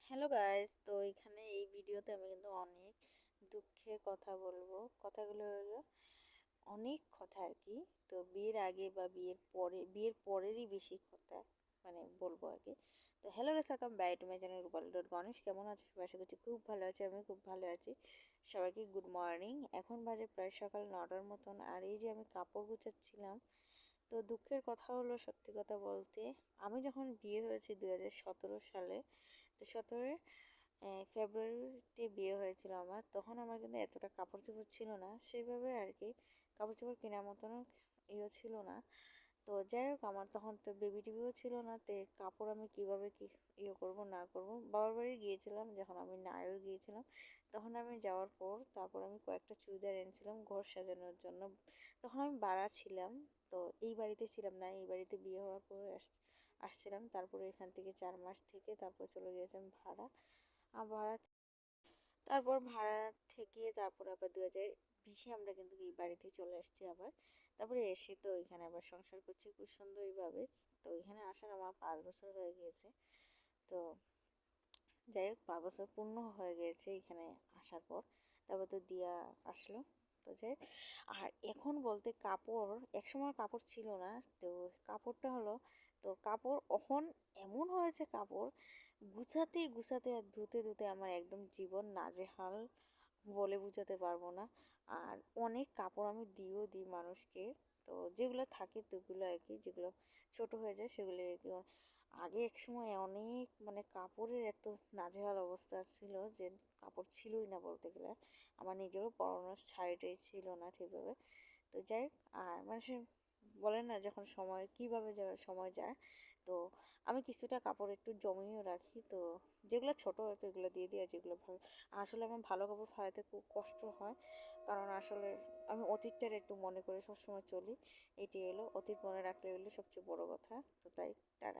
Hello guys, তো এখানে এই ভিডিওতে আমি কিন্তু অনেক দুঃখের কথা বলবো। কথাগুলো হলো অনেক কথা আর কি। তো বিয়ের আগে বা বিয়ের পরেরই বেশি কথা বলবো আর কি। তো hello guys, welcome back to my channel Gopal dot Ganesh. কেমন আছো সবাই? আশা করছি খুব ভালো আছে, আমি খুব ভালো আছি। সবাইকে গুড মর্নিং। এখন বাজে প্রায় সকাল 9টার মতন, আর এই যে আমি কাপড় গুছাচ্ছিলাম। তো দুঃখের কথা হলো, সত্যি কথা বলতে, আমি যখন বিয়ে হয়েছি 2017 সালে, তো 17 ফেব্রুয়ারিতে বিয়ে হয়েছিল আমার। তখন আমার কিন্তু এতটা কাপড় চোপড় ছিল না সেইভাবে আর কি। কাপড় চোপড় কেনার মতনও ইয়ে ছিল না। তো যাই হোক, আমার তখন তো বেবি টিভিও ছিল না, তে কাপড় আমি কিভাবে কি ইয়ে করবো না করবো। বাবার বাড়ি গিয়েছিলাম, যখন আমি নায়র গিয়েছিলাম, তখন আমি যাওয়ার পর তারপর আমি কয়েকটা চুড়িদার এনেছিলাম ঘর সাজানোর জন্য। তখন আমি বাড়া ছিলাম, তো এই বাড়িতে ছিলাম না, এই বাড়িতে বিয়ে হওয়ার পরে আসছিলাম। তারপরে এখান থেকে 4 মাস থেকে তারপর চলে গিয়েছিলাম ভাড়া। আর ভাড়া থেকে তারপর আবার 2020-এ আমরা কিন্তু এই বাড়িতে চলে আসছি আবার। তারপরে এসে তো এখানে আবার সংসার করছি খুব সুন্দরভাবে। তো এখানে আসার আমার 5 বছর হয়ে গিয়েছে। তো যাই হোক, 5 বছর পূর্ণ হয়ে গিয়েছে এখানে আসার পর। তারপর তো দিয়া আসলো। তো যাই হোক, আর এখন বলতে কাপড়, একসময় কাপড় ছিল না। তো কাপড়টা হলো, তো কাপড় এখন এমন হয়েছে, কাপড় গুছাতে গুছাতে আর ধুতে ধুতে আমার একদম জীবন নাজেহাল বলে বোঝাতে পারবো না। আর অনেক কাপড় আমি দিই মানুষকে। তো যেগুলো থাকে তোগুলো আর কি, যেগুলো ছোট হয়ে যায় সেগুলো আর কি। আগে এক সময় অনেক কাপড়ের এত নাজেহাল অবস্থা ছিল যে কাপড় ছিলই না বলতে গেলে। আমার নিজেরও পরনের শাড়িটাই ছিল না ঠিকভাবে। তো যাই হোক, আর মানুষের বলে না, যখন সময় কীভাবে সময় যায়, তো আমি কিছুটা কাপড় একটু জমিয়েও রাখি। তো যেগুলো ছোট হয়তো এগুলো দিয়ে দিই, আর যেগুলো ভালো, আসলে আমার ভালো কাপড় ফালাতে খুব কষ্ট হয়। কারণ আসলে আমি অতীতটার একটু মনে করে সবসময় চলি। এটি অতীত মনে রাখলে হলো সবচেয়ে বড় কথা। তো তাই টাটা।